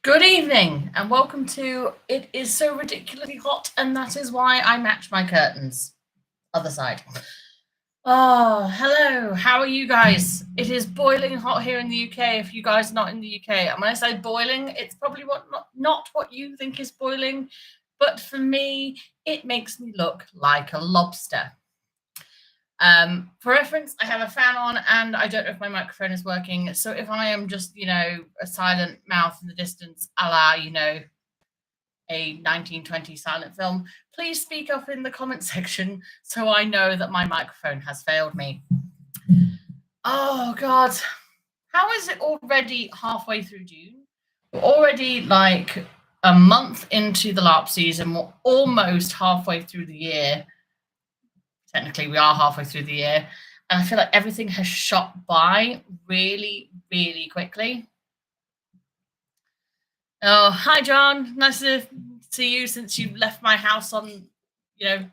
Good evening and welcome to It Is So Ridiculously Hot and That Is Why I Match My Curtains. Other side. Oh, hello. How are you guys? It is boiling hot here in the UK if you guys are not in the UK. And when I say boiling, it's probably not what you think is boiling, but for me, it makes me look like a lobster. For reference, I have a fan on and I don't know if my microphone is working. So if I am just, a silent mouth in the distance, a la, a 1920 silent film, please speak up in the comment section so I know that my microphone has failed me. Oh, God. How is it already halfway through June? We're already like a month into the LARP season. We're almost halfway through the year. Technically, we are halfway through the year. And I feel like everything has shot by really, really quickly. Oh, hi, John. Nice to see you since you left my house on,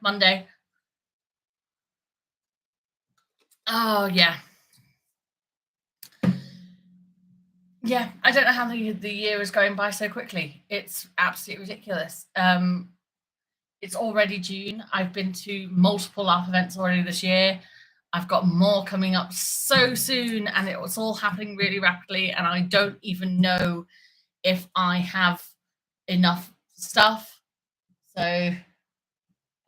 Monday. Oh, yeah. Yeah, I don't know how the year is going by so quickly. It's absolutely ridiculous. It's already June. I've been to multiple LARP events already this year. I've got more coming up so soon, and it was all happening really rapidly, and I don't even know if I have enough stuff. So I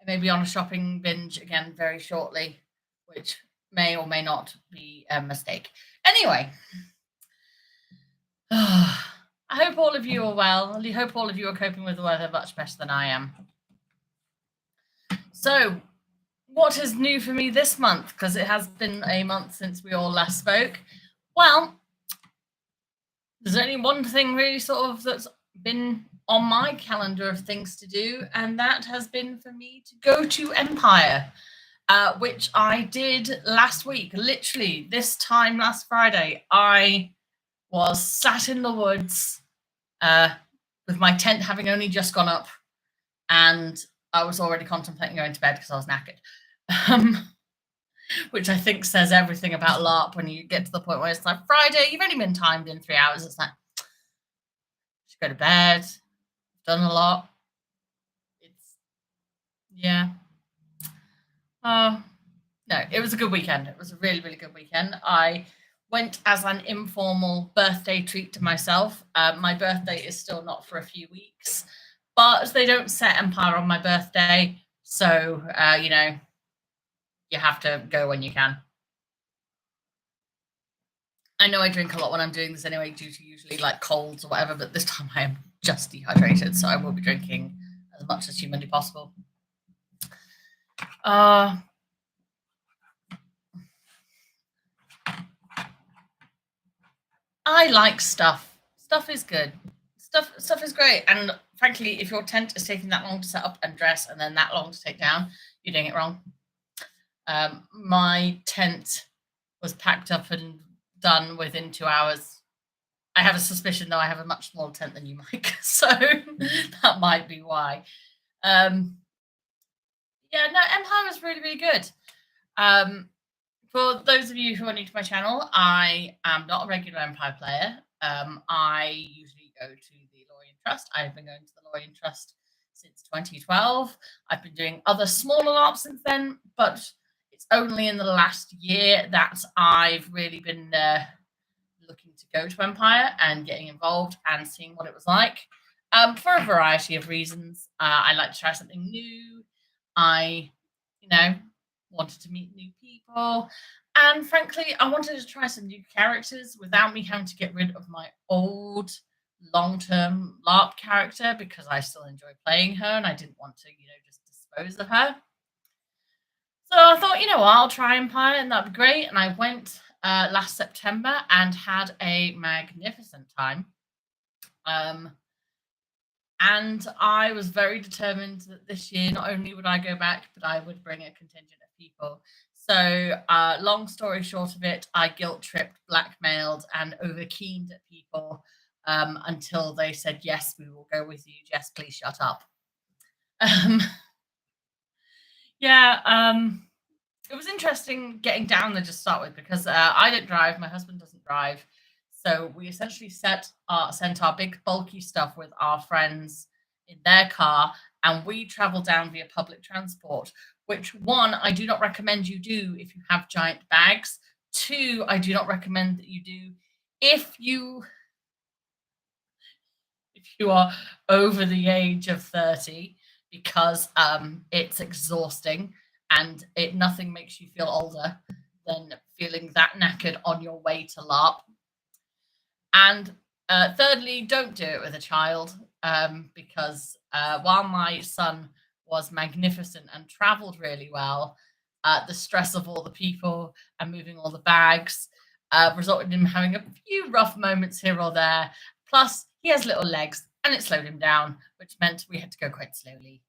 may be on a shopping binge again very shortly, which may or may not be a mistake. Anyway, I hope all of you are well. I hope all of you are coping with the weather much better than I am. So, what is new for me this month? Because it has been a month since we all last spoke. Well, there's only one thing really sort of that's been on my calendar of things to do, and that has been for me to go to Empire, which I did last week. Literally, this time last Friday, I was sat in the woods with my tent having only just gone up, and I was already contemplating going to bed because I was knackered. Which I think says everything about LARP when you get to the point where it's like, Friday, you've only been timed in 3 hours. It's like, just go to bed, done a lot. Yeah. No, it was a good weekend. It was a really, really good weekend. I went as an informal birthday treat to myself. My birthday is still not for a few weeks, but they don't set Empire on my birthday. So, you have to go when you can. I know I drink a lot when I'm doing this anyway, due to usually like colds or whatever, but this time I am just dehydrated, so I will be drinking as much as humanly possible. I like stuff. Stuff is good. Stuff is great. And frankly, if your tent is taking that long to set up and dress and then that long to take down, you're doing it wrong. My tent was packed up and done within 2 hours. I have a suspicion, though, I have a much smaller tent than you, Mike, so that might be why. Yeah, no, Empire was really, really good. For those of you who are new to my channel, I am not a regular Empire player. I usually go to the Lorien Trust. I've been going to the Lorien Trust since 2012. I've been doing other smaller LARPs since then, but it's only in the last year that I've really been looking to go to Empire and getting involved and seeing what it was like, for a variety of reasons. I like to try something new. I, wanted to meet new people. And frankly, I wanted to try some new characters without me having to get rid of my old long-term LARP character, because I still enjoy playing her and I didn't want to, just dispose of her. So I thought, I'll try Empire and that'd be great. And I went last September and had a magnificent time. And I was very determined that this year, not only would I go back, but I would bring a contingent of people. So long story short of it, I guilt-tripped, blackmailed, and overkeened at people until they said, yes, we will go with you. Jess, please shut up. It was interesting getting down there to start with, because I don't drive, my husband doesn't drive. So we essentially sent our big bulky stuff with our friends in their car, and we travel down via public transport, which one, I do not recommend you do if you have giant bags. Two, I do not recommend that you do if you are over the age of 30, because it's exhausting, and nothing makes you feel older than feeling that knackered on your way to LARP. And thirdly, don't do it with a child, because while my son was magnificent and traveled really well, the stress of all the people and moving all the bags resulted in him having a few rough moments here or there. Plus, he has little legs, and it slowed him down, which meant we had to go quite slowly.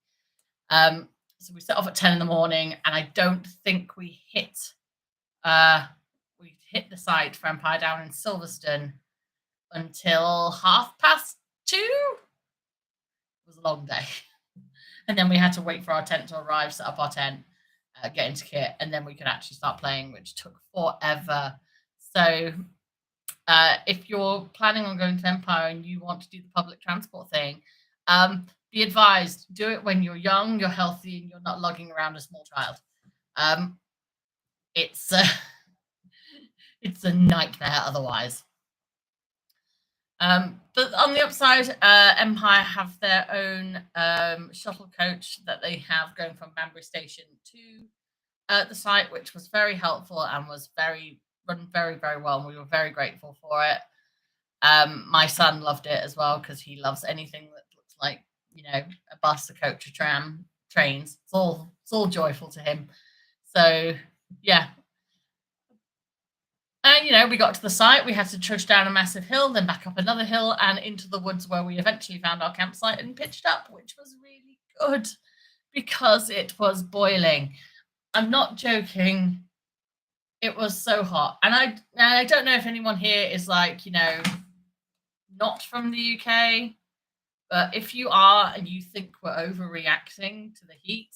So we set off at 10 in the morning, and I don't think we hit the site for Empire Down in Silverstone until 2:30. It was a long day. And then we had to wait for our tent to arrive, set up our tent, get into kit, and then we could actually start playing, which took forever. So if you're planning on going to Empire and you want to do the public transport thing, be advised, do it when you're young, you're healthy, and you're not lugging around a small child. It's a nightmare otherwise. But on the upside, Empire have their own shuttle coach that they have going from Banbury Station to the site, which was very helpful and was run very, very well, and we were very grateful for it. My son loved it as well, because he loves anything that looks like, a bus, a coach, a tram, trains. It's all joyful to him. So yeah. And, we got to the site, we had to trudge down a massive hill, then back up another hill and into the woods, where we eventually found our campsite and pitched up, which was really good because it was boiling. I'm not joking. It was so hot. And I don't know if anyone here is not from the UK, but if you are and you think we're overreacting to the heat,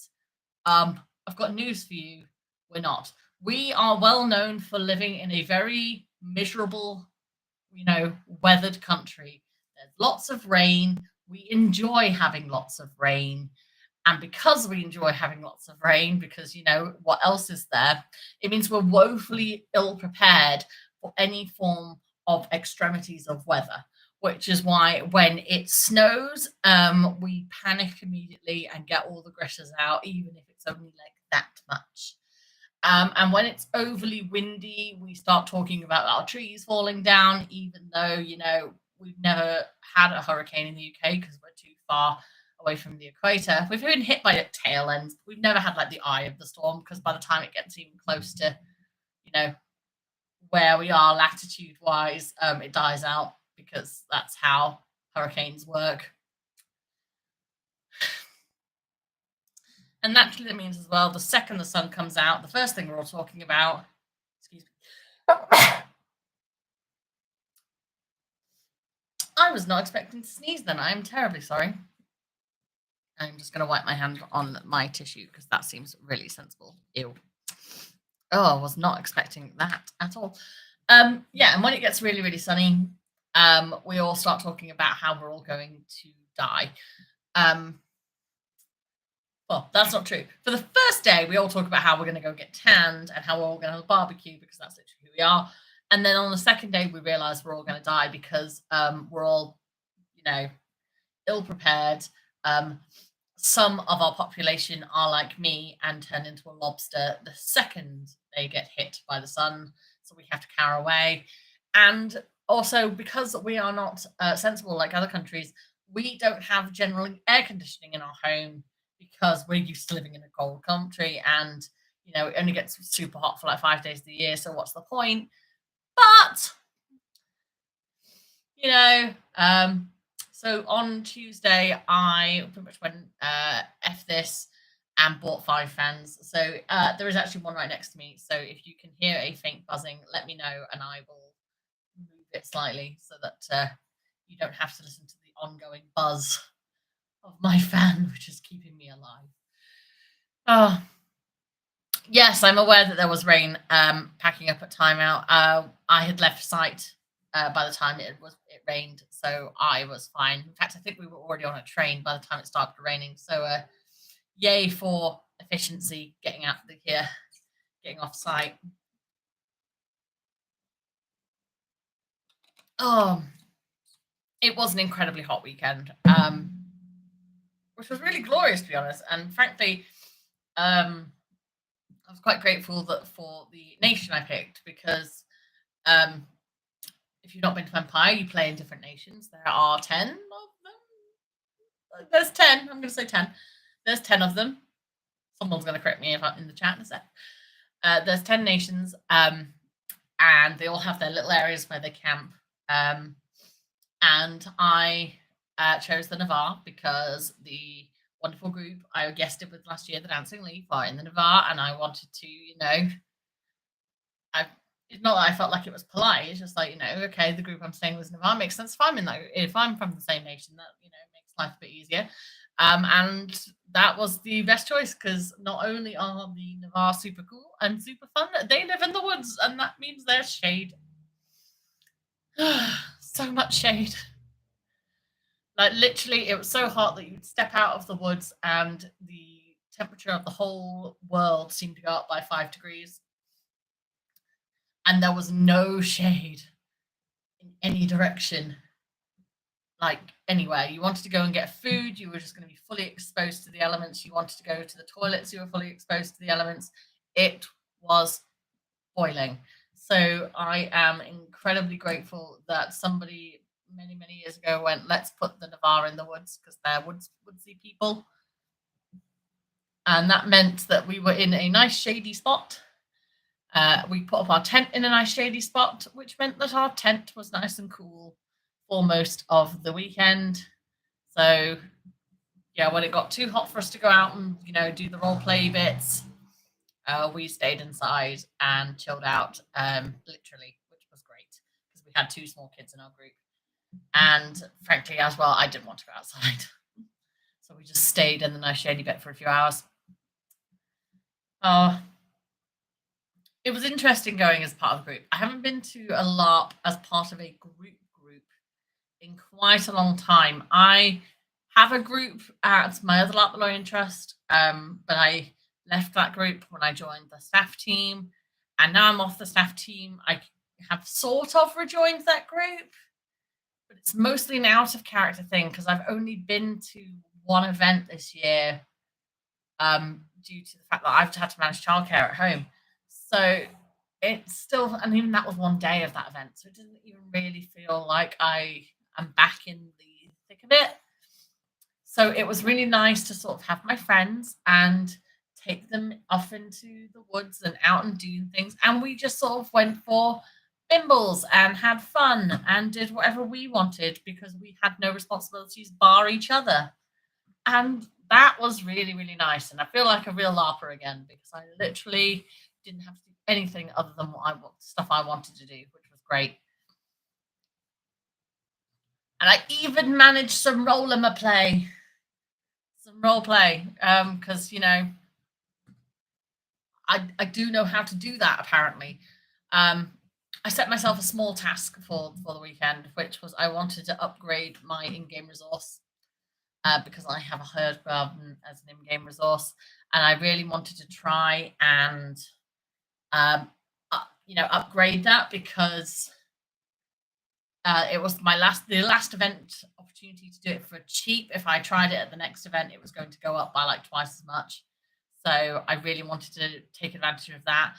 I've got news for you. We're not. We are well known for living in a very miserable, weathered country. There's lots of rain. We enjoy having lots of rain. And because we enjoy having lots of rain, because, what else is there? It means we're woefully ill prepared for any form of extremities of weather, which is why when it snows, we panic immediately and get all the gritters out, even if it's only like that much. And when it's overly windy, we start talking about our trees falling down, even though, we've never had a hurricane in the UK because we're too far away from the equator. We've been hit by the tail ends. We've never had the eye of the storm, because by the time it gets even close to, where we are latitude wise, it dies out, because that's how hurricanes work. And naturally, that means as well, the second the sun comes out, the first thing we're all talking about, excuse me. I was not expecting to sneeze then. I am terribly sorry. I'm just going to wipe my hand on my tissue, because that seems really sensible. Ew. Oh, I was not expecting that at all. Yeah, and when it gets really, really sunny, we all start talking about how we're all going to die. Well, that's not true. For the first day, we all talk about how we're going to go get tanned and how we're all going to have a barbecue, because that's literally who we are. And then on the second day, we realize we're all going to die, because we're all, ill prepared. Some of our population are like me and turn into a lobster the second they get hit by the sun. So we have to cower away. And also, because we are not sensible like other countries, we don't have generally air conditioning in our home, because we're used to living in a cold country, and it only gets super hot for 5 days of the year. So what's the point? But so on Tuesday, I pretty much went F this and bought 5 fans. So there is actually one right next to me. So if you can hear a faint buzzing, let me know, and I will move it slightly so that you don't have to listen to the ongoing buzz of my fan, which is keeping me alive. Oh, yes, I'm aware that there was rain packing up at timeout. I had left site by the time it rained, so I was fine. In fact, I think we were already on a train by the time it started raining. So yay for efficiency, getting out of here, getting off site. Oh, it was an incredibly hot weekend, which was really glorious, to be honest. And frankly, I was quite grateful for the nation I picked, because if you've not been to Empire, you play in different nations. There are 10 of them. There's 10. I'm going to say 10. There's 10 of them. Someone's going to correct me in the chat in a sec. There's 10 nations, and they all have their little areas where they camp. And I chose the Navarre because the wonderful group I guested with last year, the Dancing Leaf, are in the Navarre, and I wanted to, it's not that I felt like it was polite. It's just like, okay, the group I'm staying with Navarre makes sense. If I'm from the same nation, that makes life a bit easier. And that was the best choice, because not only are the Navarre super cool and super fun, they live in the woods, and that means there's shade. So much shade. Like, literally, it was so hot that you'd step out of the woods and the temperature of the whole world seemed to go up by 5 degrees. And there was no shade in any direction. Like, anywhere. You wanted to go and get food, you were just going to be fully exposed to the elements. You wanted to go to the toilets, you were fully exposed to the elements. It was boiling. So I am incredibly grateful that somebody many, many years ago went, let's put the Navarre in the woods, because they're woodsy people. And that meant that we were in a nice shady spot. We put up our tent in a nice shady spot, which meant that our tent was nice and cool for most of the weekend. So yeah, when it got too hot for us to go out and do the role play bits, we stayed inside and chilled out, literally, which was great, because we had 2 small kids in our group, and frankly as well, I didn't want to go outside. So we just stayed in the nice shady bit for a few hours. It was interesting going as part of a group. I haven't been to a LARP as part of a group in quite a long time. I have a group at my other LARP Lorraine Trust, but I left that group when I joined the staff team, and now I'm off the staff team. I have sort of rejoined that group, but it's mostly an out of character thing, because I've only been to one event this year, due to the fact that I've had to manage childcare at home. So it's still, and even that was one day of that event, so it doesn't even really feel like I am back in the thick of it. So it was really nice to sort of have my friends and take them off into the woods and out and doing things. And we just sort of went for bimbles and had fun and did whatever we wanted, because we had no responsibilities bar each other. And that was really, really nice. And I feel like a real LARPer again, because I literally didn't have to do anything other than stuff I wanted to do, which was great. And I even managed some role play, because I do know how to do that, apparently. I set myself a small task for the weekend, which was I wanted to upgrade my in-game resource, because I have a herd garden as an in-game resource, and I really wanted to try and upgrade that, because it was the last event opportunity to do it for cheap. If I tried it at the next event, it was going to go up by like twice as much. So I really wanted to take advantage of that.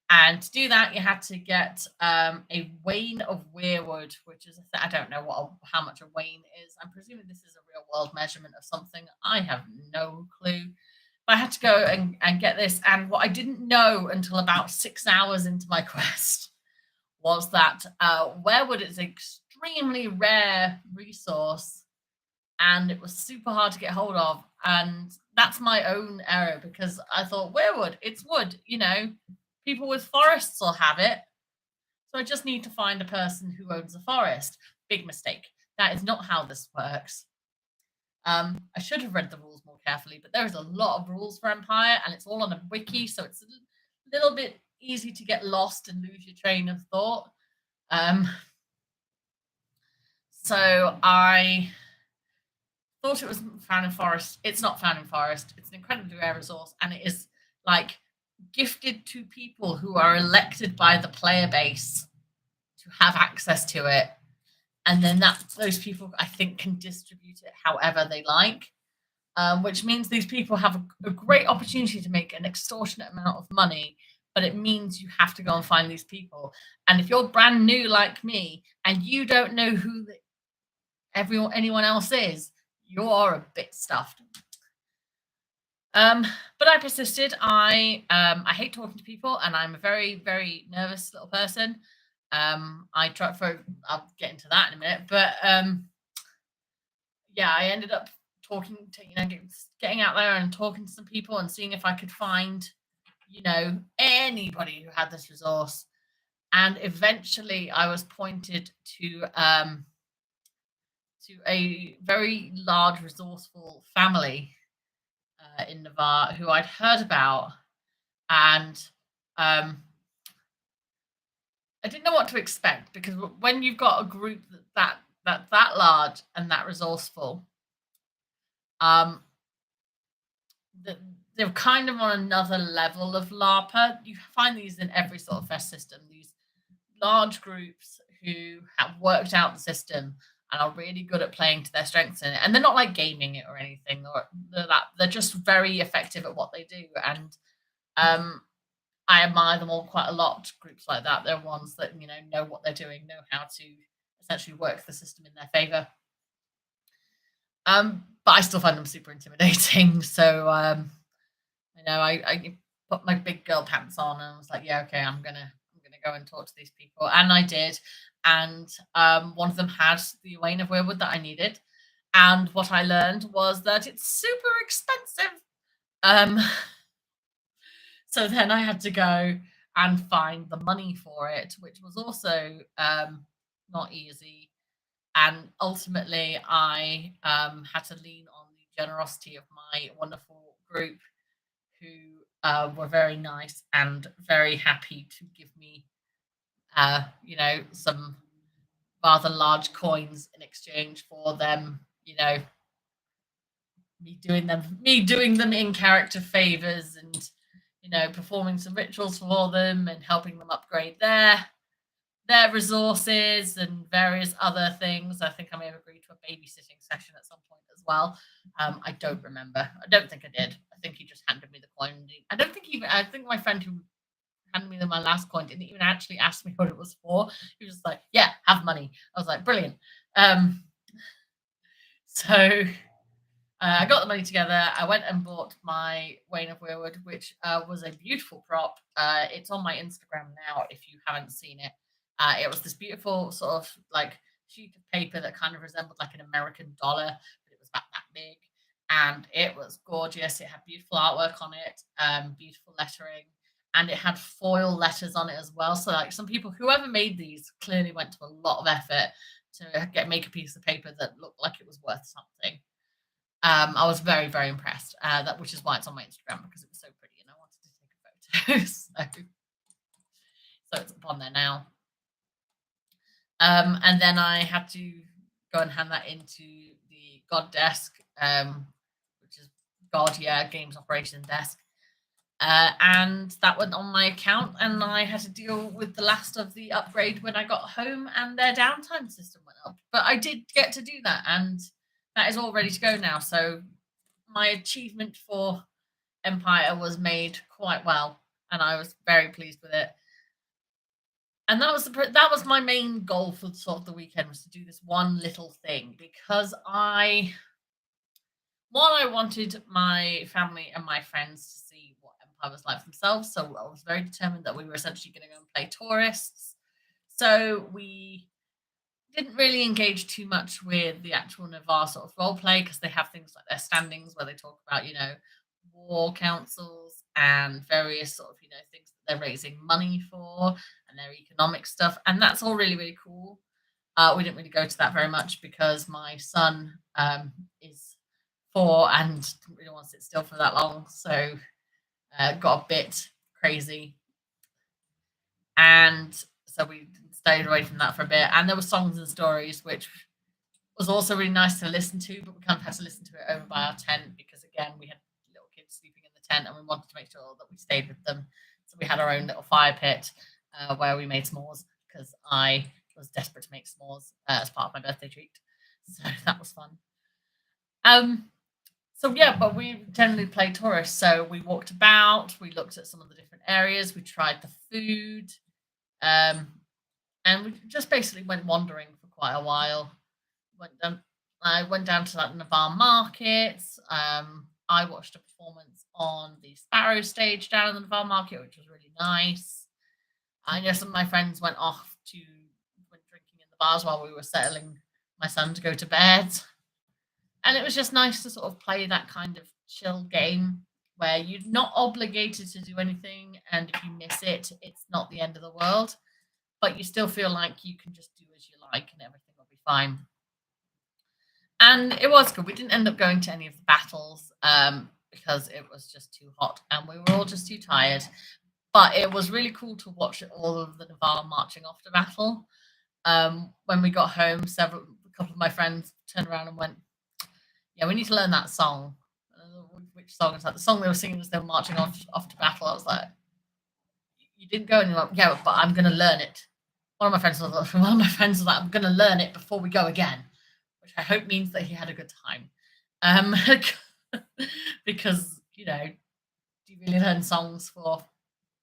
And to do that, you had to get a wain of weirwood, which is I don't know how much a wain is. I'm presuming this is a real world measurement of something. I have no clue. But I had to go and get this. And what I didn't know until about 6 hours into my quest was that weirwood is an extremely rare resource, and it was super hard to get hold of. And that's my own error, because I thought, weirwood, it's wood, people with forests will have it. So I just need to find a person who owns a forest. Big mistake. That is not how this works. I should have read the rules more carefully, but there is a lot of rules for Empire, and it's all on a wiki, so it's a little bit easy to get lost and lose your train of thought. So I thought it was found in forest. It's not found in forest. It's an incredibly rare resource, and it is like gifted to people who are elected by the player base to have access to it. And then those people, I think, can distribute it however they like, which means these people have a great opportunity to make an extortionate amount of money, but it means you have to go and find these people. And if you're brand new like me and you don't know who anyone else is, you're a bit stuffed. But I persisted. I hate talking to people, and I'm a very, very nervous little person. I'll get into that in a minute, but yeah, I ended up talking to, getting out there and talking to some people and seeing if I could find, anybody who had this resource. And eventually I was pointed to a very large, resourceful family in Navarre who I'd heard about. And I didn't know what to expect, because when you've got a group that large and that resourceful, they're kind of on another level of LARPer. You find these in every sort of fest system. These large groups who have worked out the system and are really good at playing to their strengths in it. And they're not like gaming it or anything. They're just very effective at what they do. And I admire them all quite a lot. Groups like that, they're ones that know what they're doing, know how to essentially work the system in their favor. But I still find them super intimidating. So I put my big girl pants on and was like, yeah, okay, I'm gonna go and talk to these people. And I did. And one of them had the Wayne of Weirwood that I needed. And what I learned was that it's super expensive. So then I had to go and find the money for it, which was also not easy. And ultimately, I had to lean on the generosity of my wonderful group, who were very nice and very happy to give me, some rather large coins in exchange for them, me doing them in character favors, and performing some rituals for them and helping them upgrade their resources and various other things. I think I may have agreed to a babysitting session at some point as well. I don't remember. I don't think I did. I think he just handed me the coin. I think my friend who handed me my last coin didn't even actually ask me what it was for. He was just like, yeah, have money. I was like, brilliant. So I got the money together. I went and bought my Wayne of Weirwood, which was a beautiful prop. It's on my Instagram now if you haven't seen it. It was this beautiful sort of like sheet of paper that kind of resembled like an American dollar, but it was about that big. And it was gorgeous. It had beautiful artwork on it, beautiful lettering, and it had foil letters on it as well. So like some people, whoever made these, clearly went to a lot of effort to make a piece of paper that looked like it was worth something. I was very, very impressed. Which is why it's on my Instagram, because it was so pretty and I wanted to take a photo. so it's up on there now. And then I had to go and hand that into the God desk, which is God, games operation desk. And that went on my account, and I had to deal with the last of the upgrade when I got home, and their downtime system went up. But I did get to do that, and that is all ready to go now. So my achievement for Empire was made quite well, and I was very pleased with it. And that was my main goal for sort of the weekend, was to do this one little thing, because I wanted my family and my friends to see what Empire was like for themselves. So I was very determined that we were essentially going to go and play tourists. So we didn't really engage too much with the actual Navarre sort of role play, because they have things like their standings where they talk about, war councils and various sort of, things that they're raising money for, and their economic stuff. And that's all really, really cool. We didn't really go to that very much because my son is 4 and didn't really want to sit still for that long. So got a bit crazy. And so we stayed away from that for a bit. And there were songs and stories, which was also really nice to listen to, but we kind of had to listen to it over by our tent because, again, we had little kids sleeping in the tent and we wanted to make sure that we stayed with them. So we had our own little fire pit where we made s'mores because I was desperate to make s'mores as part of my birthday treat. So that was fun. So yeah, but we generally played tourists. So we walked about, we looked at some of the different areas, we tried the food, and we just basically went wandering for quite a while. I went down to that Navarre markets. I watched a performance on the Sparrow stage down in the Navarre market, which was really nice. I know some of my friends went drinking in the bars while we were settling my son to go to bed. And it was just nice to sort of play that kind of chill game where you're not obligated to do anything. And if you miss it, it's not the end of the world. But you still feel like you can just do as you like and everything will be fine. And it was good. We didn't end up going to any of the battles because it was just too hot and we were all just too tired. But it was really cool to watch all of the Navarre marching off to battle. When we got home, a couple of my friends turned around and went, "Yeah, we need to learn that song." Which song is that? The song they were singing as they were marching off to battle. I was like, "You didn't go," and you're like, "Yeah, but I'm going to learn it." One of my friends was like, "I'm going to learn it before we go again," which I hope means that he had a good time. Because, do you really learn songs for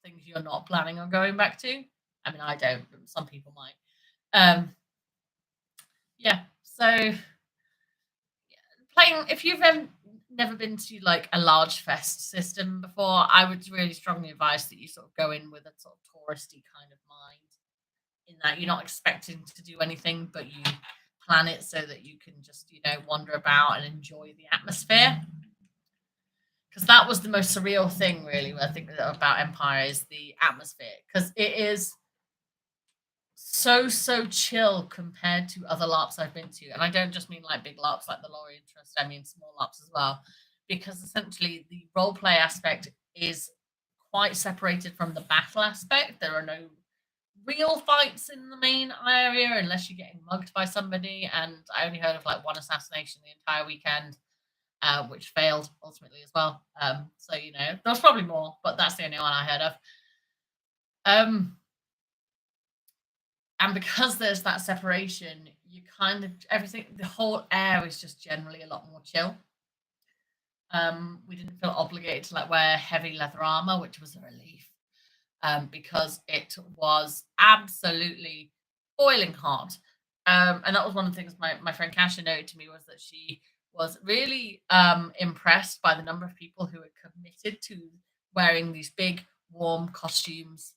things you're not planning on going back to? I mean, I don't, but some people might. Yeah, so playing, if you've never been to like a large fest system before, I would really strongly advise that you sort of go in with a sort of touristy kind of mind, in that you're not expecting to do anything, but you plan it so that you can just, wander about and enjoy the atmosphere. Because that was the most surreal thing, really, I think, about Empire is the atmosphere. Because it is so chill compared to other LARPs I've been to. And I don't just mean like big LARPs like the Lorien Trust, I mean small LARPs as well. Because essentially the roleplay aspect is quite separated from the battle aspect. There are no real fights in the main area unless you're getting mugged by somebody. And I only heard of like one assassination the entire weekend, which failed ultimately as well. So, there's probably more, but that's the only one I heard of. And because there's that separation, you kind of the whole air is just generally a lot more chill. We didn't feel obligated to like wear heavy leather armor, which was a relief, because it was absolutely boiling hot. And that was one of the things my friend Kasha noted to me, was that she was really impressed by the number of people who had committed to wearing these big warm costumes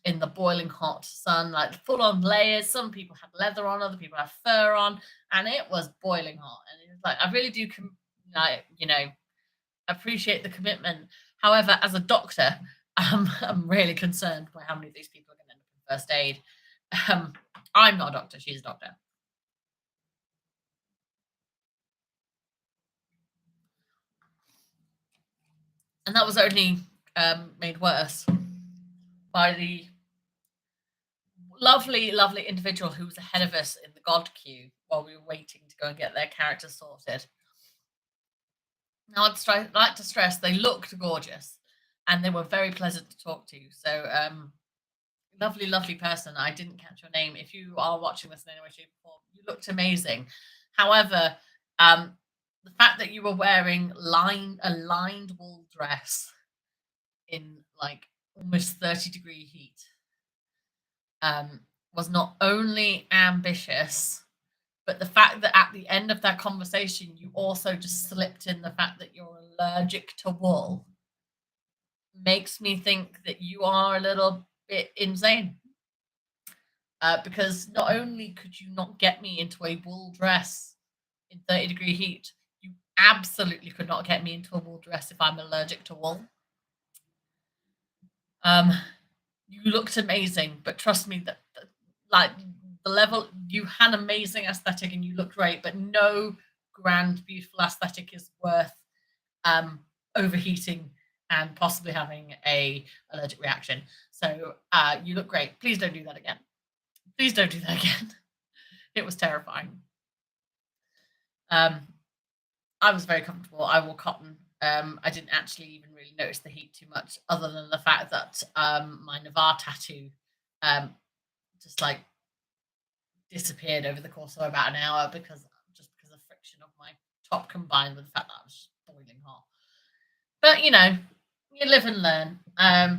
in the boiling hot sun, like full on layers. Some people had leather on, other people had fur on, and it was boiling hot. And it was like, I really do, appreciate the commitment. However, as a doctor, I'm really concerned by how many of these people are going to end up in first aid. I'm not a doctor, she's a doctor. And that was only made worse by the lovely individual who was ahead of us in the God queue while we were waiting to go and get their characters sorted. Now, I'd like to stress they looked gorgeous and they were very pleasant to talk to. So, lovely person. I didn't catch your name. If you are watching this in any way, shape, or form, you looked amazing. However, the fact that you were wearing a lined wool dress in like almost 30-degree heat was not only ambitious, but the fact that at the end of that conversation, you also just slipped in the fact that you're allergic to wool makes me think that you are a little bit insane. Because not only could you not get me into a wool dress in 30-degree heat, you absolutely could not get me into a wool dress if I'm allergic to wool. You looked amazing, but trust me that like the level, you had amazing aesthetic and you looked great, but no grand beautiful aesthetic is worth overheating and possibly having a allergic reaction. So you look great. Please don't do that again. Please don't do that again. It was terrifying. I was very comfortable. I wore cotton. I didn't actually even really notice the heat too much, other than the fact that my Navarre tattoo just like disappeared over the course of about an hour because of friction of my top combined with the fact that I was boiling hot. But you know, you live and learn. I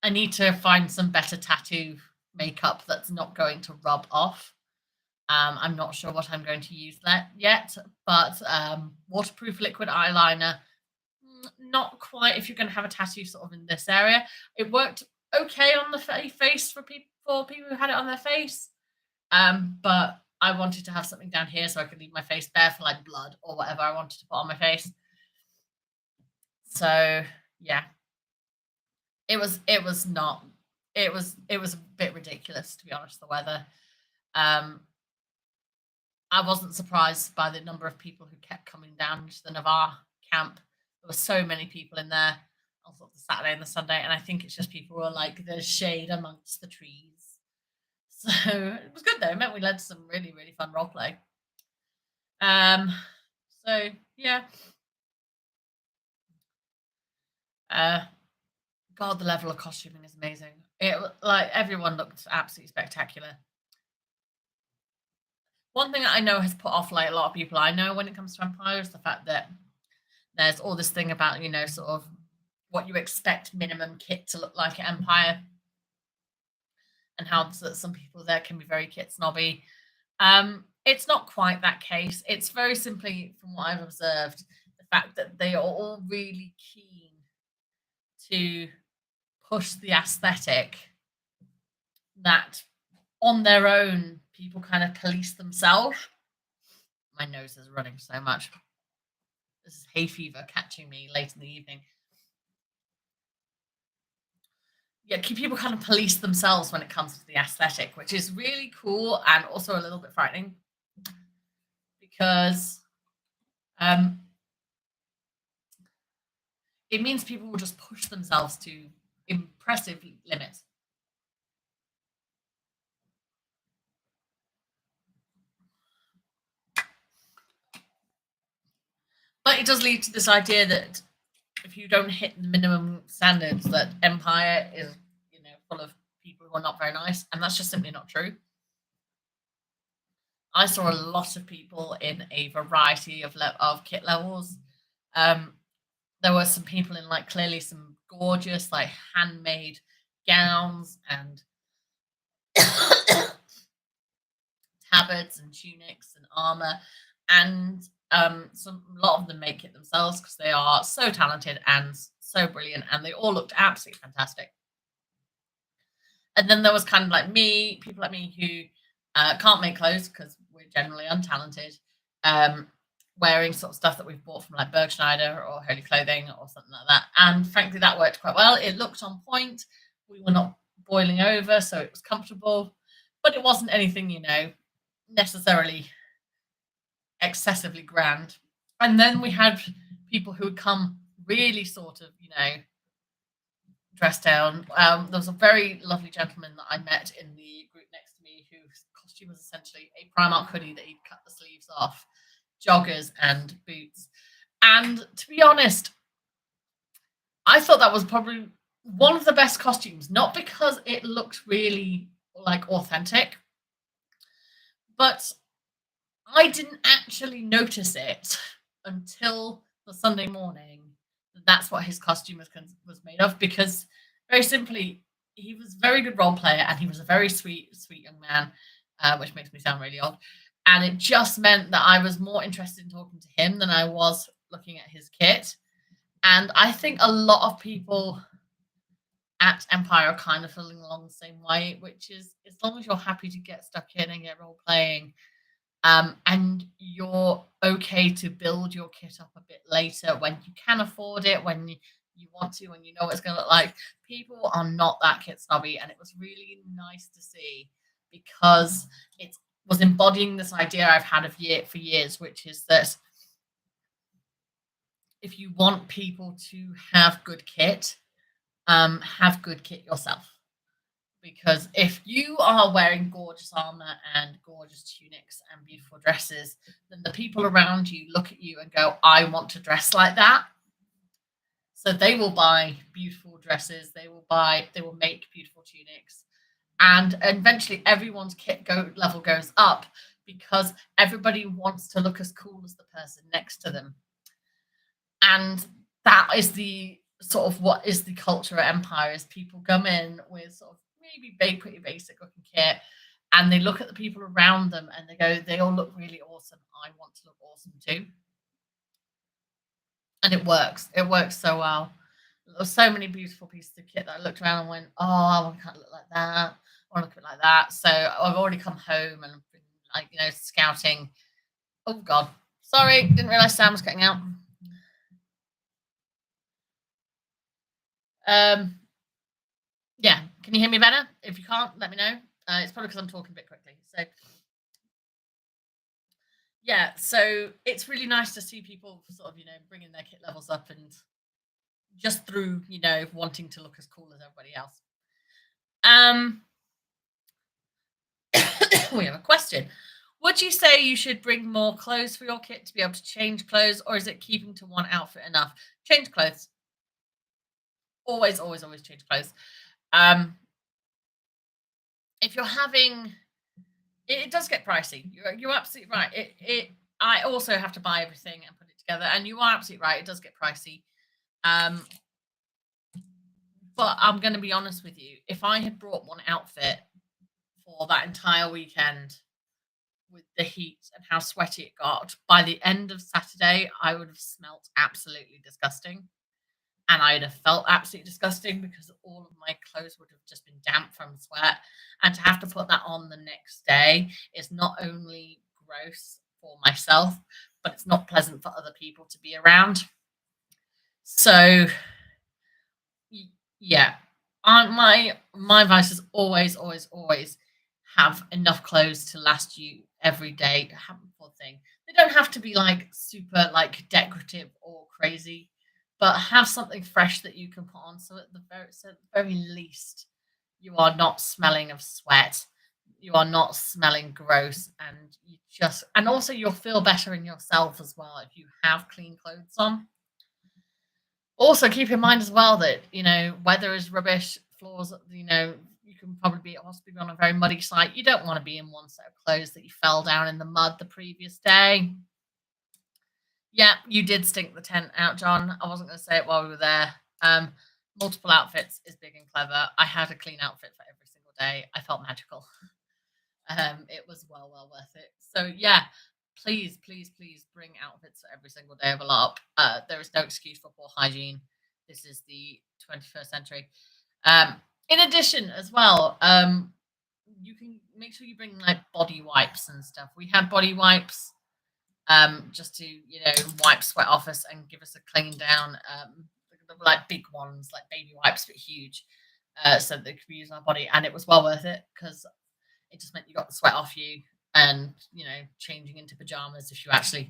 need to find some better tattoo makeup that's not going to rub off. I'm not sure what I'm going to use that yet, but waterproof liquid eyeliner, not quite if you're going to have a tattoo sort of in this area. It worked okay on the face for people who had it on their face, but I wanted to have something down here so I could leave my face bare for like blood or whatever I wanted to put on my face. So yeah, it was a bit ridiculous, to be honest, the weather. I wasn't surprised by the number of people who kept coming down to the Navarre camp. There were so many people in there on sort of the Saturday and the Sunday, and I think it's just people who are like, there's shade amongst the trees. So it was good though. It meant we led some really, really fun role play. So yeah. God, the level of costuming is amazing. It like everyone looked absolutely spectacular. One thing that I know has put off like a lot of people I know when it comes to Empire is the fact that there's all this thing about, you know, sort of what you expect minimum kit to look like at Empire, and how some people there can be very kit snobby. It's not quite that case. It's very simply, from what I've observed, the fact that they are all really keen to push the aesthetic that on their own people kind of police themselves. My nose is running so much. This is hay fever catching me late in the evening. Yeah, people kind of police themselves when it comes to the aesthetic, which is really cool and also a little bit frightening, because it means people will just push themselves to impressive limits. But it does lead to this idea that if you don't hit the minimum standards, that Empire is, you know, full of people who are not very nice, and that's just simply not true. I saw a lot of people in a variety of kit levels. There were some people in like clearly some gorgeous like handmade gowns and tabards and tunics and armor, and a lot of them make it themselves because they are so talented and so brilliant, and they all looked absolutely fantastic. And then there was kind of like people like me who can't make clothes because we're generally untalented, wearing sort of stuff that we've bought from like Bergschneider or Holy Clothing or something like that. And frankly, that worked quite well. It looked on point. We were not boiling over, so it was comfortable, but it wasn't anything, you know, necessarily excessively grand. And then we had people who would come really sort of, you know, dressed down. There was a very lovely gentleman that I met in the group next to me whose costume was essentially a Primark hoodie that he'd cut the sleeves off, joggers and boots. And to be honest, I thought that was probably one of the best costumes, not because it looked really like authentic, but I didn't actually notice it until the Sunday morning. That's what his costume was made of, because very simply, he was a very good role player and he was a very sweet young man, which makes me sound really old. And it just meant that I was more interested in talking to him than I was looking at his kit. And I think a lot of people at Empire are kind of feeling along the same way, which is, as long as you're happy to get stuck in and get role playing, and you're okay to build your kit up a bit later when you can afford it, when you want to, when you know what it's going to look like. People are not that kit snobby, and it was really nice to see, because it was embodying this idea I've had for years, which is that if you want people to have good kit yourself, Because if you are wearing gorgeous armor and gorgeous tunics and beautiful dresses, then the people around you look at you and go, I want to dress like that. So they will buy beautiful dresses, they will make beautiful tunics, and eventually everyone's kit level goes up because everybody wants to look as cool as the person next to them. And that is the sort of what is the culture at Empire, is people come in with sort of maybe pretty basic looking kit, and they look at the people around them and they go, they all look really awesome, I want to look awesome too. And it works so well. There's so many beautiful pieces of kit that I looked around and went, oh, I can't look like that, I want to look a bit like that. So I've already come home and been, like, you know, scouting. Oh god, sorry, didn't realize Sam was cutting out. Yeah, can you hear me better? If you can't, let me know. It's probably because I'm talking a bit quickly. So yeah, so it's really nice to see people sort of, you know, bringing their kit levels up, and just through, you know, wanting to look as cool as everybody else. We have a question. Would you say you should bring more clothes for your kit to be able to change clothes, or is it keeping to one outfit enough? Change clothes. Always change clothes. If you're having, it does get pricey. You're absolutely right. I also have to buy everything and put it together, and you are absolutely right. It does get pricey. But I'm going to be honest with you. If I had brought one outfit for that entire weekend, with the heat and how sweaty it got, by the end of Saturday, I would have smelt absolutely disgusting. And I'd have felt absolutely disgusting because all of my clothes would have just been damp from sweat. And to have to put that on the next day is not only gross for myself, but it's not pleasant for other people to be around. So yeah, my advice is always have enough clothes to last you every day. Have a thing. They don't have to be like super like decorative or crazy, but have something fresh that you can put on. So at the very least, you are not smelling of sweat. You are not smelling gross, and also you'll feel better in yourself as well if you have clean clothes on. Also, keep in mind as well that, you know, weather is rubbish, floors, you know, you can probably be on a very muddy site. You don't want to be in one set of clothes that you fell down in the mud the previous day. Yeah, you did stink the tent out, John. I wasn't going to say it while we were there. Multiple outfits is big and clever. I had a clean outfit for every single day. I felt magical. It was well worth it. So yeah, please bring outfits for every single day of a LARP. There is no excuse for poor hygiene. This is the 21st century. In addition, as well, you can make sure you bring like body wipes and stuff. We had body wipes, just to, you know, wipe sweat off us and give us a clean down. Like big ones, like baby wipes, but huge, so they could be used on our body, and it was well worth it because it just meant you got the sweat off you, and, you know, changing into pajamas if you actually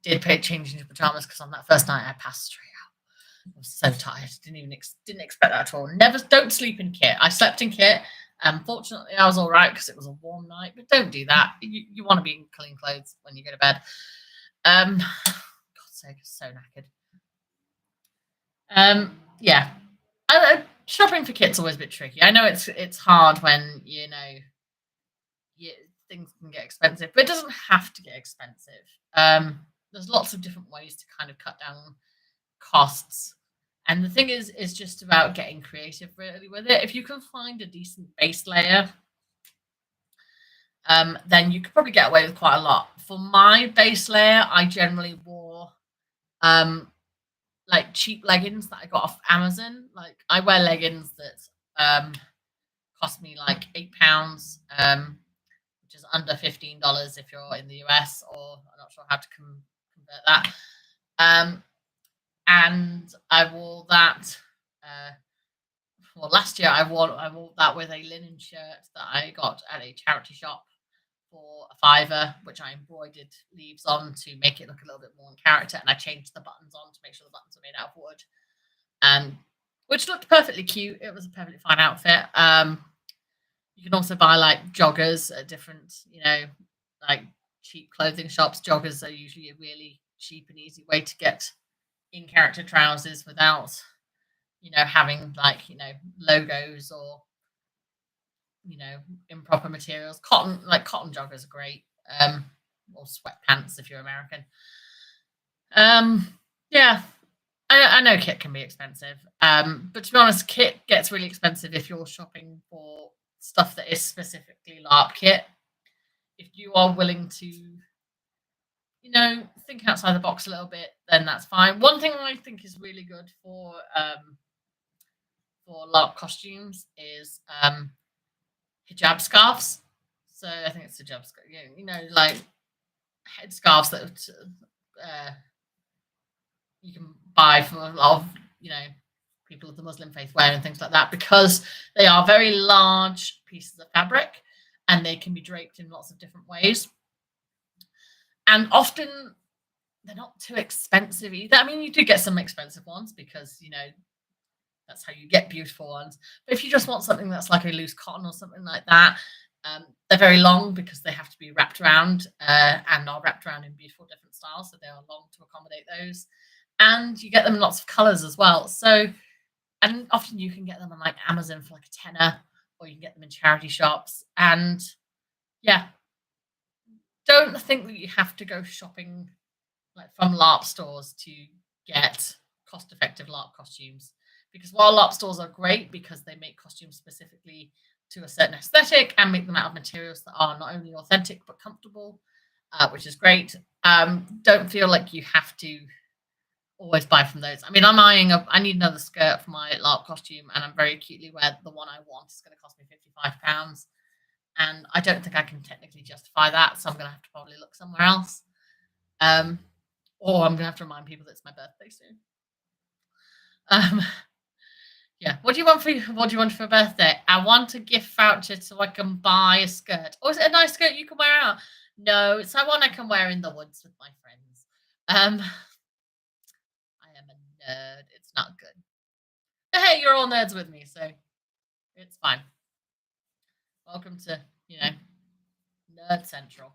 did change into pajamas, because on that first night I passed straight out. I was so tired. Didn't expect that at all. Don't sleep in kit. I slept in kit. Fortunately, I was all right because it was a warm night. But don't do that. You want to be in clean clothes when you go to bed. God's sake, I'm so knackered. Yeah. Shopping for kit's always a bit tricky. I know it's hard when, you know, things can get expensive, but it doesn't have to get expensive. There's lots of different ways to kind of cut down costs, and the thing is just about getting creative really with it. If you can find a decent base layer, then you could probably get away with quite a lot. For my base layer, I generally wore like cheap leggings that I got off Amazon. Like, I wear leggings that cost me like £8, which is under $15 if you're in the US, or I'm not sure how to convert that. And I wore that. Well, last year I wore that with a linen shirt that I got at a charity shop for £5, which I embroidered leaves on to make it look a little bit more in character, and I changed the buttons on to make sure the buttons were made out of wood, which looked perfectly cute. It was a perfectly fine outfit. You can also buy like joggers at different, like cheap clothing shops. Joggers are usually a really cheap and easy way to get in character trousers without, having like, logos or, improper materials. Cotton joggers are great. Or sweatpants if you're American. Yeah, I know kit can be expensive. But to be honest, kit gets really expensive if you're shopping for stuff that is specifically LARP kit. If you are willing to, think outside the box a little bit, then that's fine. One thing I think is really good for LARP costumes is hijab scarves. So I think it's hijab scarf, like head scarves that you can buy from a lot of, people of the Muslim faith wear and things like that, because they are very large pieces of fabric and they can be draped in lots of different ways. And often they're not too expensive either. I mean, you do get some expensive ones because, that's how you get beautiful ones. But if you just want something that's like a loose cotton or something like that, they're very long because they have to be wrapped around and are wrapped around in beautiful different styles. So they are long to accommodate those. And you get them in lots of colors as well. So, and often you can get them on like Amazon for like a tenner, or you can get them in charity shops. And yeah, don't think that you have to go shopping like from LARP stores to get cost-effective LARP costumes. Because while LARP stores are great because they make costumes specifically to a certain aesthetic and make them out of materials that are not only authentic but comfortable, which is great, don't feel like you have to always buy from those. I mean, I need another skirt for my LARP costume, and I'm very acutely aware that the one I want is going to cost me £55. And I don't think I can technically justify that, so I'm going to have to probably look somewhere else. Or I'm going to have to remind people that it's my birthday soon. Yeah. What do you want for a birthday? I want a gift voucher so I can buy a skirt. Or is it a nice skirt you can wear out? No, it's one I can wear in the woods with my friends. I am a nerd. It's not good. But hey, you're all nerds with me, so it's fine. Welcome to, Nerd Central.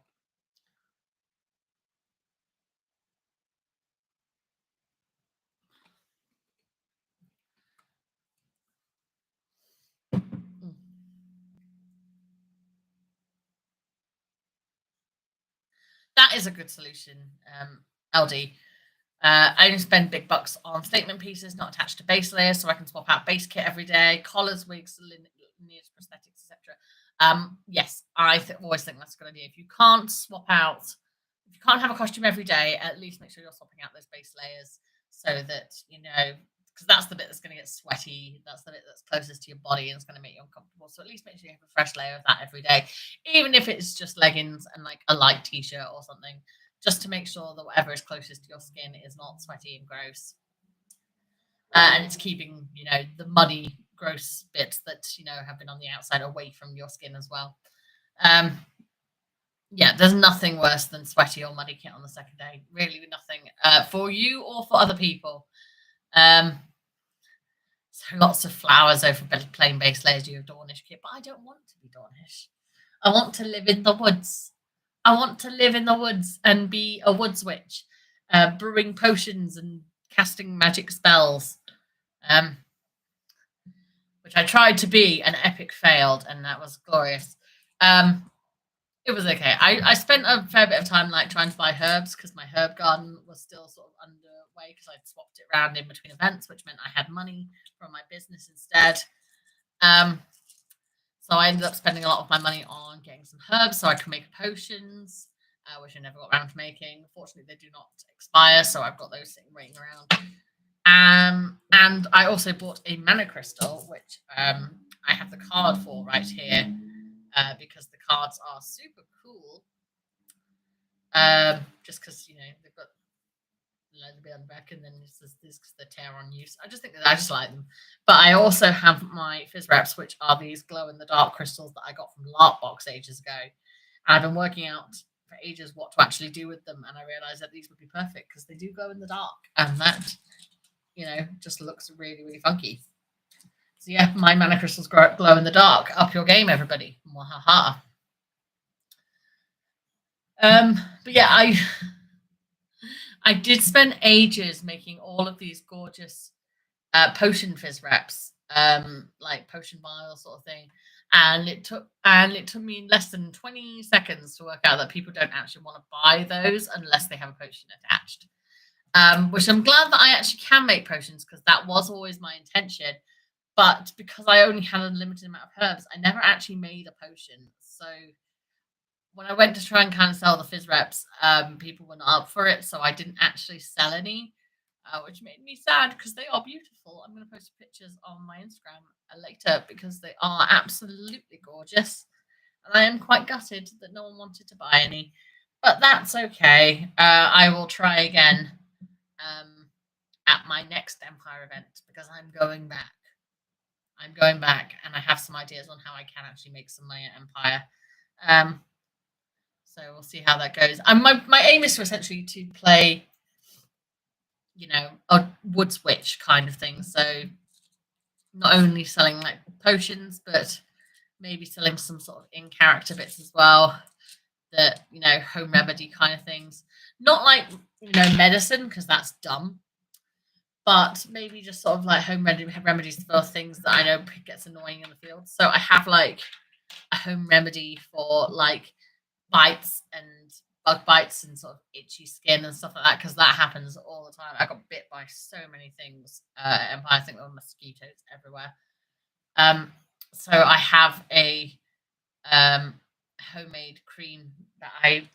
That is a good solution, LD. I only spend big bucks on statement pieces not attached to base layers, so I can swap out base kit every day, collars, wigs, lineage, prosthetics, etc. Yes, I always think that's a good idea. If you can't have a costume every day, at least make sure you're swapping out those base layers so that, because that's the bit that's going to get sweaty. That's the bit that's closest to your body and it's going to make you uncomfortable. So at least make sure you have a fresh layer of that every day, even if it's just leggings and like a light t-shirt or something, just to make sure that whatever is closest to your skin is not sweaty and gross. And it's keeping, the muddy, gross bits that, have been on the outside away from your skin as well. Yeah, there's nothing worse than sweaty or muddy kit on the second day. Really nothing for you or for other people. So lots of flowers over plain base layers. You have Dornish kit, but I don't want to be Dornish. I want to live in the woods. I want to live in the woods and be a woods witch, brewing potions and casting magic spells, which I tried to be, and epic failed, and that was glorious. It was okay. I spent a fair bit of time like trying to buy herbs because my herb garden was still sort of underway because I'd swapped it around in between events, which meant I had money from my business instead. So I ended up spending a lot of my money on getting some herbs so I could make potions, which I never got around to making. Fortunately, they do not expire, so I've got those sitting waiting around. And I also bought a mana crystal, which I have the card for right here. Because the cards are super cool. Just because, they've got a bit on the back, and then this because they tear on use. I just like them. But I also have my fizz wraps, which are these glow in the dark crystals that I got from LARP Box ages ago. And I've been working out for ages what to actually do with them, and I realized that these would be perfect because they do glow in the dark, and that, just looks really, really funky. So yeah, my mana crystals glow in the dark. Up your game, everybody. Wahaha. But yeah, I did spend ages making all of these gorgeous potion fizz wraps, like potion vial sort of thing. And it took me less than 20 seconds to work out that people don't actually want to buy those unless they have a potion attached. Which I'm glad that I actually can make potions, because that was always my intention. But because I only had a limited amount of herbs, I never actually made a potion. So when I went to try and kind of sell the fizz reps, people were not up for it, so I didn't actually sell any, which made me sad because they are beautiful. I'm going to post pictures on my Instagram later because they are absolutely gorgeous, and I am quite gutted that no one wanted to buy any, but that's okay. I will try again at my next Empire event, because I'm going back. And I have some ideas on how I can actually make some money at Empire. So we'll see how that goes. And my aim is to essentially to play, a wood switch kind of thing. So not only selling like potions, but maybe selling some sort of in-character bits as well. That, home remedy kind of things. Not like, medicine, because that's dumb. But maybe just sort of like home remedies for things that I know gets annoying in the field. So I have like a home remedy for like bites and bug bites and sort of itchy skin and stuff like that, because that happens all the time. I got bit by so many things at Empire. I think there were mosquitoes everywhere. So I have a homemade cream that I've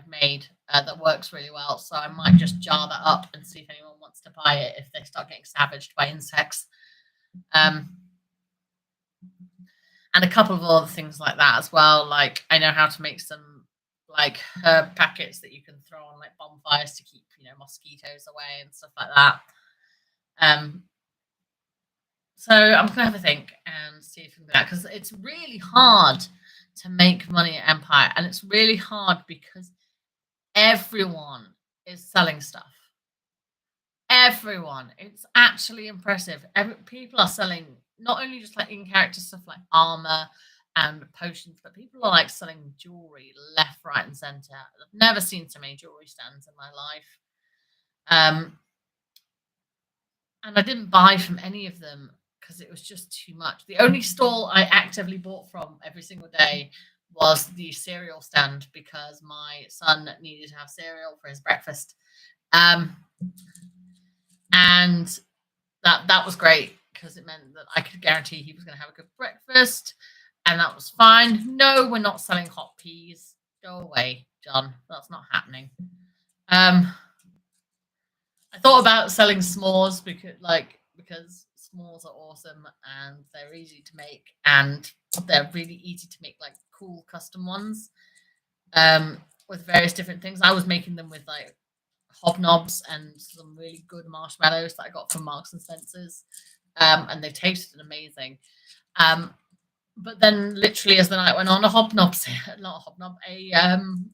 made that works really well. So I might just jar that up and see if anyone wants to buy it if they start getting savaged by insects. And a couple of other things like that as well. Like I know how to make some like herb packets that you can throw on like bonfires to keep, mosquitoes away and stuff like that. So I'm gonna have a think and see if we can do that, because it's really hard to make money at Empire, and it's really hard because everyone is selling stuff. Everyone. It's actually impressive. People are selling not only just like in-character stuff like armor and potions, but people are like selling jewelry left, right, and center. I've never seen so many jewelry stands in my life. And I didn't buy from any of them because it was just too much. The only stall I actively bought from every single day was the cereal stand, because my son needed to have cereal for his breakfast. And that was great, because it meant that I could guarantee he was going to have a good breakfast, and that was fine. No, we're not selling hot peas. Go away, John. That's not happening. I thought about selling s'mores because s'mores are awesome and they're easy to make, and they're really easy to make like cool custom ones with various different things. I was making them with like hobnobs and some really good marshmallows that I got from Marks and Spencer's, and they tasted amazing. But then literally as the night went on, a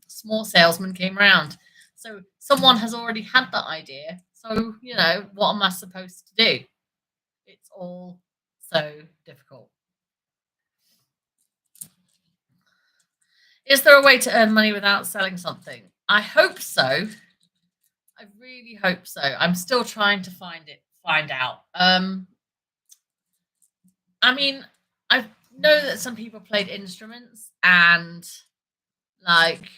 s'more salesman came around. So someone has already had that idea. So, what am I supposed to do? It's all so difficult. Is there a way to earn money without selling something? I hope so. I really hope so. I'm still trying to find out. I mean, I know that some people played instruments, and like,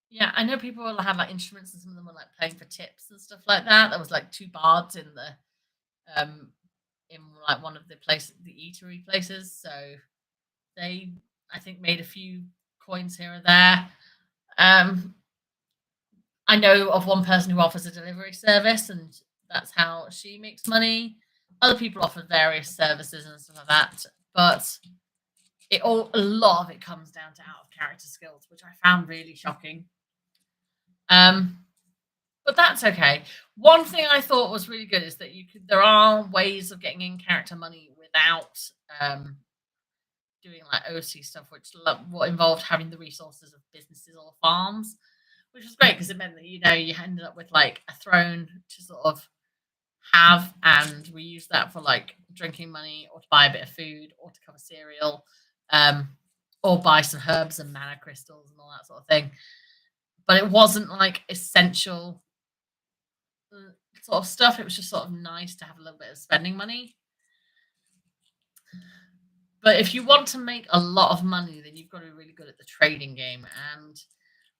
yeah, I know people will have like instruments, and some of them were like playing for tips and stuff like that. There was like 2 bards in like one of the eatery places. So they, I think, made a few coins here or there. I know of one person who offers a delivery service, and that's how she makes money. Other people offer various services and stuff like that, but a lot of it comes down to out of character skills, which I found really shocking. But that's okay. One thing I thought was really good is that there are ways of getting in character money without doing like OC stuff, which involved having the resources of businesses or farms, which was great because it meant that you ended up with like a throne to sort of have, and we use that for like drinking money or to buy a bit of food or to cover cereal, or buy some herbs and mana crystals and all that sort of thing. But it wasn't like essential sort of stuff. It was just sort of nice to have a little bit of spending money. But if you want to make a lot of money, then you've got to be really good at the trading game. And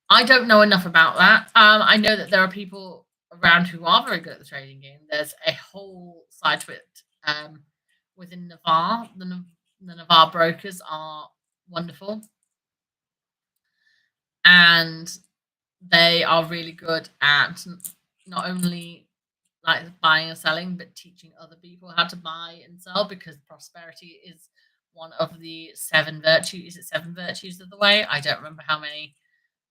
I don't know enough about that. I know that there are people around who are very good at the trading game. There's a whole side to it within Navarre. The Navarre brokers are wonderful. And they are really good at not only like buying and selling, but teaching other people how to buy and sell, because prosperity is one of the 7 virtues. Is it 7 virtues of the way? I don't remember how many.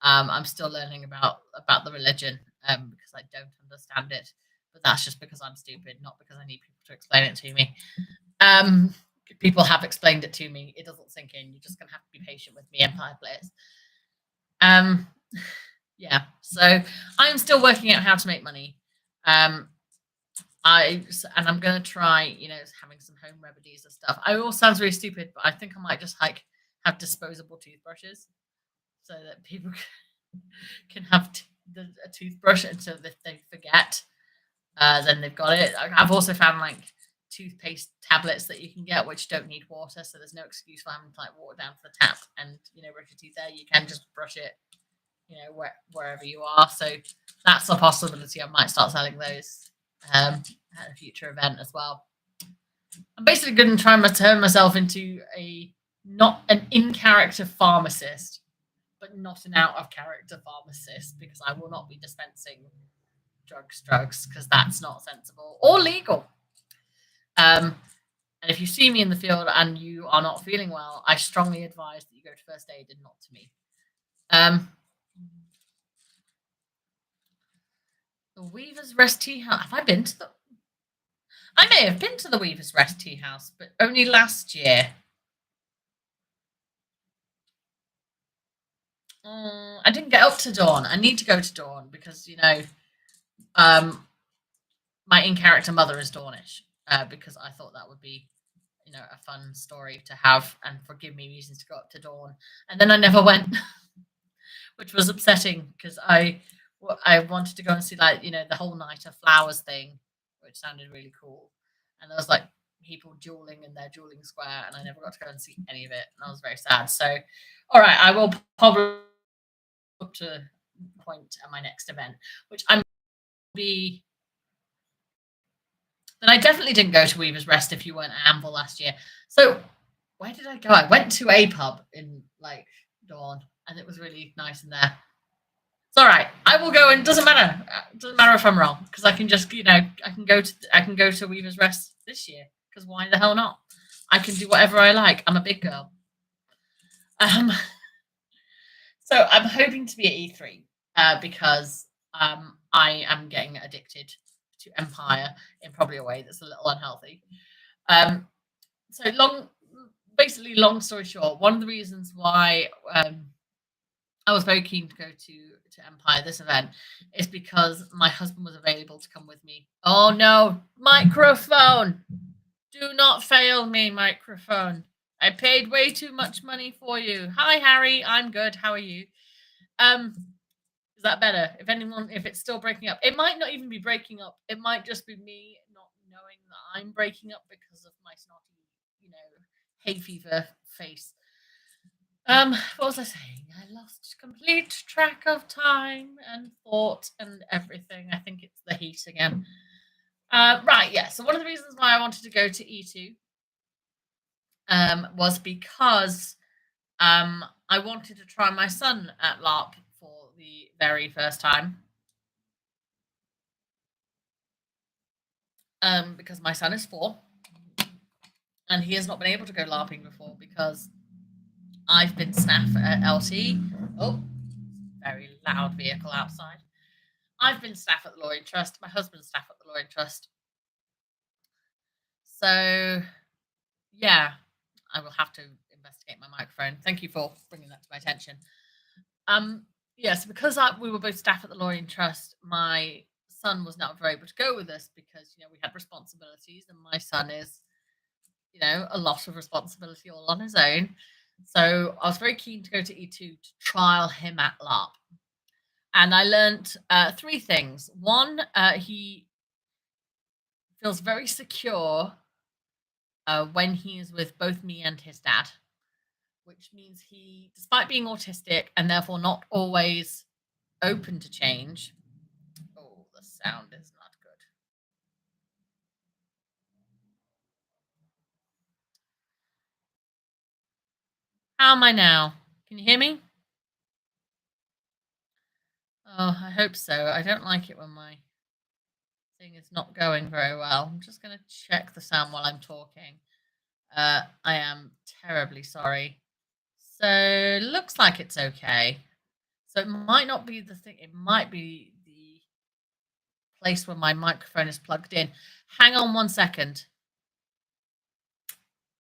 I'm still learning about the religion because I don't understand it, but that's just because I'm stupid, not because I need people to explain it to me. People have explained it to me. It doesn't sink in. You're just going to have to be patient with me, Empire players. Yeah, so I'm still working out how to make money. I'm going to try, having some home remedies and stuff. I all sounds really stupid, but I think I might just like have disposable toothbrushes so that people can have a toothbrush until if they forget, then they've got it. I've also found like toothpaste tablets that you can get which don't need water, so there's no excuse for having to like walk down to the tap and brush your teeth there. You can just brush it wherever you are. So that's a possibility. I might start selling those at a future event as well. I'm basically going to try and turn myself into not an in-character pharmacist, but not an out-of-character pharmacist, because I will not be dispensing drugs, because that's not sensible or legal. And if you see me in the field and you are not feeling well, I strongly advise that you go to first aid and not to me. The Weaver's Rest Tea House. Have I been to I may have been to the Weaver's Rest Tea House, but only last year. I didn't get up to Dawn. I need to go to Dawn because, my in-character mother is Dawnish, because I thought that would be, a fun story to have and give me reasons to go up to Dawn. And then I never went, which was upsetting because I wanted to go and see the whole Night of Flowers thing, which sounded really cool. And there was like people dueling in their dueling square, and I never got to go and see any of it, and I was very sad. So, all right, I will probably up to a point at my next event, which I'm be. Then I definitely didn't go to Weaver's Rest if you weren't at Anvil last year. So where did I go? I went to a pub in Dawn, and it was really nice in there. It's all right. I will go, and it doesn't matter. It doesn't matter if I'm wrong, because I can just, I can go to Weaver's Rest this year, because why the hell not? I can do whatever I like. I'm a big girl. So I'm hoping to be at E3 because I am getting addicted to Empire in probably a way that's a little unhealthy. So long story short, one of the reasons why I was very keen to go to Empire this event is because my husband was available to come with me. Oh no, microphone! Do not fail me, microphone. I paid way too much money for you. Hi, Harry. I'm good. How are you? Is that better? If it's still breaking up, it might not even be breaking up. It might just be me not knowing that I'm breaking up because of my snotty, hay fever face. What was I saying? I lost complete track of time and thought and everything. I think it's the heat again. Right, yeah. So one of the reasons why I wanted to go to E2 was because I wanted to try my son at LARP for the very first time. Because my son is 4 and he has not been able to go LARPing before because I've been staff at LT. Oh, very loud vehicle outside. I've been staff at the Lorien Trust. My husband's staff at the Lorien Trust. So, yeah, I will have to investigate my microphone. Thank you for bringing that to my attention. Yes, because we were both staff at the Lorien Trust, my son was never able to go with us because, we had responsibilities, and my son is, a lot of responsibility all on his own. So I was very keen to go to E2 to trial him at LARP. And I learned 3 things. One, he feels very secure when he is with both me and his dad, which means he, despite being autistic and therefore not always open to change. Oh, the sound is not good. How am I now? Can you hear me? Oh, I hope so. I don't like it when my thing is not going very well. I'm just going to check the sound while I'm talking. I am terribly sorry. So looks like it's okay. So it might not be the thing. It might be the place where my microphone is plugged in. Hang on one second.